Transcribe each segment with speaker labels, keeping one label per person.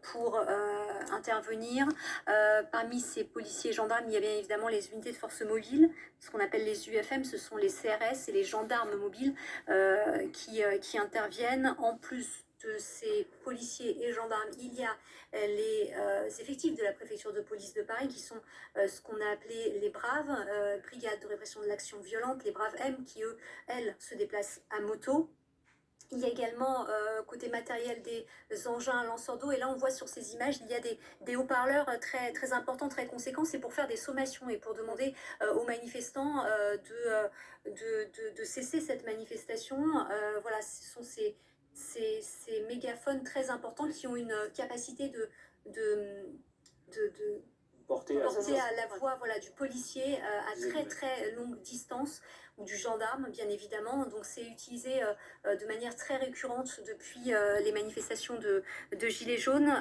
Speaker 1: pour intervenir. Parmi ces policiers et gendarmes, il y a bien évidemment les unités de force mobile, ce qu'on appelle les UFM, ce sont les CRS et les gendarmes mobiles qui interviennent. En plus de ces policiers et gendarmes, il y a les effectifs de la préfecture de police de Paris qui sont ce qu'on a appelé les Braves, brigades de répression de l'action violente, les Braves M, qui elles, se déplacent à moto. Il y a également, côté matériel, des engins lanceurs d'eau. Et là, on voit sur ces images, il y a des haut-parleurs très, très importants, très conséquents. C'est pour faire des sommations et pour demander aux manifestants de cesser cette manifestation. Voilà, ce sont ces mégaphones très importants qui ont une capacité de porter à la voix, voilà, du policier à très très longue distance, ou du gendarme bien évidemment. Donc c'est utilisé de manière très récurrente depuis les manifestations de Gilets jaunes.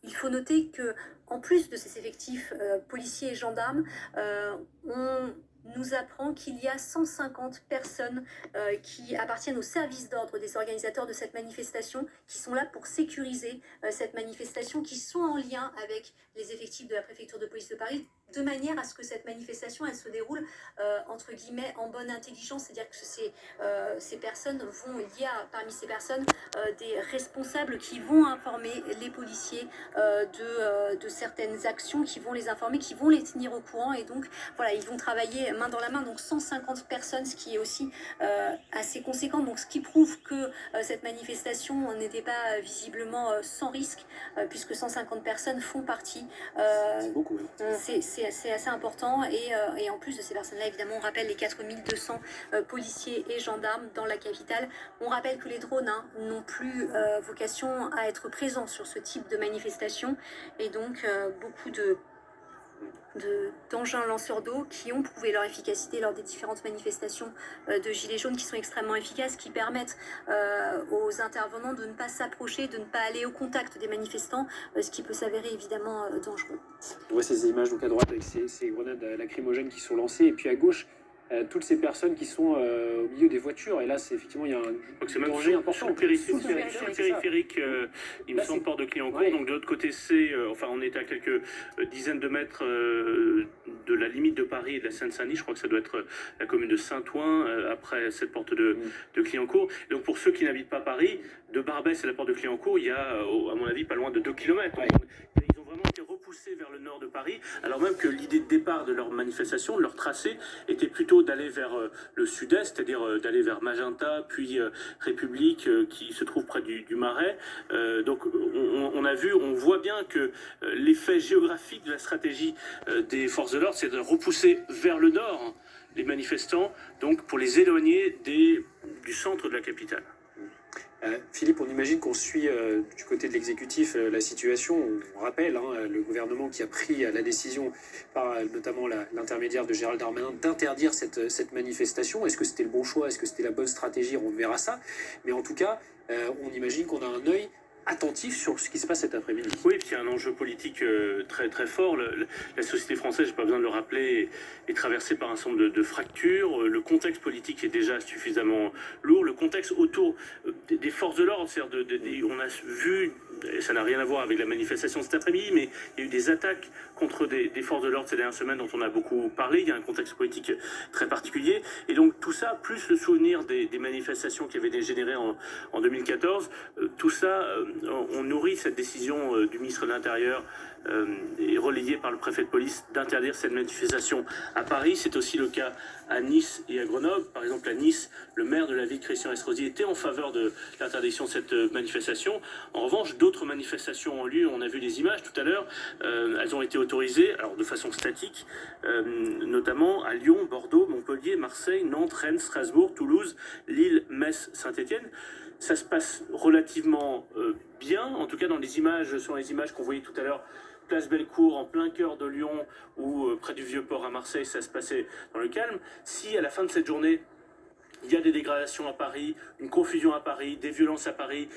Speaker 1: Il faut noter que, en plus de ces effectifs policiers et gendarmes, on nous apprend qu'il y a 150 personnes qui appartiennent au service d'ordre des organisateurs de cette manifestation, qui sont là pour sécuriser cette manifestation, qui sont en lien avec les effectifs de la préfecture de police de Paris, de manière à ce que cette manifestation, elle se déroule entre guillemets en bonne intelligence. C'est-à-dire que ces personnes vont, il y a parmi ces personnes des responsables qui vont informer les policiers de certaines actions, qui vont les informer, qui vont les tenir au courant. Et donc voilà, ils vont travailler main dans la main. Donc 150 personnes, ce qui est aussi assez conséquent. Donc ce qui prouve que cette manifestation n'était pas visiblement sans risque, puisque 150 personnes font partie.
Speaker 2: C'est beaucoup, oui.
Speaker 1: C'est assez important. Et en plus de ces personnes-là, évidemment, on rappelle les 4200 policiers et gendarmes dans la capitale. On rappelle que les drones n'ont plus vocation à être présents sur ce type de manifestation. Et donc, beaucoup d'engins lanceurs d'eau qui ont prouvé leur efficacité lors des différentes manifestations de Gilets jaunes, qui sont extrêmement efficaces, qui permettent aux intervenants de ne pas s'approcher, de ne pas aller au contact des manifestants, ce qui peut s'avérer évidemment dangereux.
Speaker 2: On voit ces images donc à droite avec ces grenades lacrymogènes qui sont lancées, et puis à gauche toutes ces personnes qui sont au milieu des voitures. Et là, c'est effectivement, il y a un danger important.
Speaker 3: Sur le périphérique, il me semble, port de Clignancourt. Ouais. Donc de l'autre côté, on est à quelques dizaines de mètres de la limite de Paris et de la Seine-Saint-Denis. Je crois que ça doit être la commune de Saint-Ouen, après cette porte de Clignancourt. Donc pour ceux qui n'habitent pas Paris, de Barbès à la porte de Clignancourt, il y a, à mon avis, pas loin de 2 km. Ouais. Ils ont vraiment été repoussés vers le nord de Paris, alors même que l'idée de départ de leur manifestation, de leur tracé, était plutôt d'aller vers le sud-est, c'est-à-dire d'aller vers Magenta, puis République, qui se trouve près du Marais. Donc on voit bien que l'effet géographique de la stratégie des forces de l'ordre, c'est de repousser vers le nord les manifestants, donc pour les éloigner du centre de la capitale.
Speaker 2: Philippe, on imagine qu'on suit du côté de l'exécutif la situation. On rappelle le gouvernement qui a pris la décision, par notamment l'intermédiaire de Gérald Darmanin, d'interdire cette manifestation. Est-ce que c'était le bon choix? Est-ce que c'était la bonne stratégie? On verra ça. Mais en tout cas, on imagine qu'on a un œil attentif sur ce qui se passe cet après-midi.
Speaker 3: Oui, puis il y a un enjeu politique très très fort. La société française, j'ai pas besoin de le rappeler, est traversée par un certain nombre de fractures. Le contexte politique est déjà suffisamment lourd. Le contexte autour des forces de l'ordre, c'est-à-dire on a vu, et ça n'a rien à voir avec la manifestation cet après-midi, mais il y a eu des attaques contre des forces de l'ordre ces dernières semaines dont on a beaucoup parlé. Il y a un contexte politique très particulier. Et donc tout ça, plus le souvenir des manifestations qui avaient dégénéré en 2014, tout ça, on nourrit cette décision du ministre de l'Intérieur et relayée par le préfet de police d'interdire cette manifestation à Paris. C'est aussi le cas à Nice et à Grenoble. Par exemple, à Nice, le maire de la ville, Christian Estrosi, était en faveur de l'interdiction de cette manifestation. En revanche, d'autres manifestations ont lieu. On a vu les images tout à l'heure. Elles ont été autorisées, alors de façon statique, notamment à Lyon, Bordeaux, Montpellier, Marseille, Nantes, Rennes, Strasbourg, Toulouse, Lille, Metz, Saint-Étienne. Ça se passe relativement bien, en tout cas dans les images, sur les images qu'on voyait tout à l'heure, place Bellecour, en plein cœur de Lyon, ou près du Vieux-Port à Marseille, ça se passait dans le calme. Si à la fin de cette journée, il y a des dégradations à Paris, une confusion à Paris, des violences à Paris,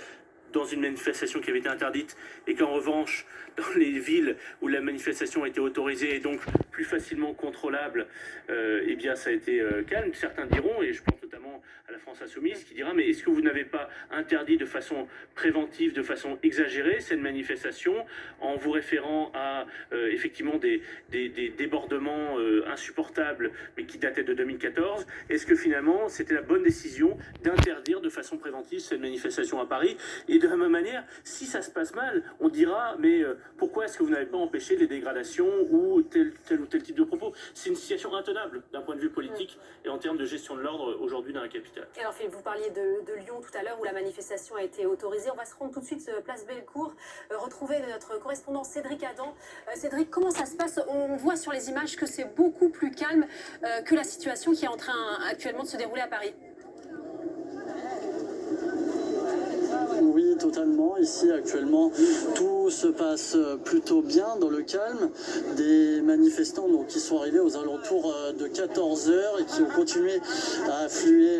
Speaker 3: dans une manifestation qui avait été interdite, et qu'en revanche, dans les villes où la manifestation a été autorisée et donc plus facilement contrôlable, eh bien ça a été calme. Certains diront, et je pense notamment à la France Insoumise qui dira mais est-ce que vous n'avez pas interdit de façon préventive, de façon exagérée cette manifestation en vous référant à effectivement des débordements insupportables mais qui dataient de 2014? Est-ce que finalement c'était la bonne décision d'interdire de façon préventive cette manifestation à Paris? Et de la même manière, si ça se passe mal, on dira mais pourquoi est-ce que vous n'avez pas empêché les dégradations ou tel ou tel type de propos? C'est une situation intenable d'un point de vue politique et en termes de gestion de l'ordre aujourd'hui dans la capitale.
Speaker 4: Et alors Philippe, vous parliez de Lyon tout à l'heure où la manifestation a été autorisée. On va se rendre tout de suite place Bellecour, retrouver notre correspondant Cédric Adam. Cédric, comment ça se passe? On voit sur les images que c'est beaucoup plus calme que la situation qui est en train actuellement de se dérouler à Paris.
Speaker 5: Oui, totalement. Ici, actuellement, tout se passe plutôt bien dans le calme. Des manifestants donc, qui sont arrivés aux alentours de 14 h et qui ont continué à affluer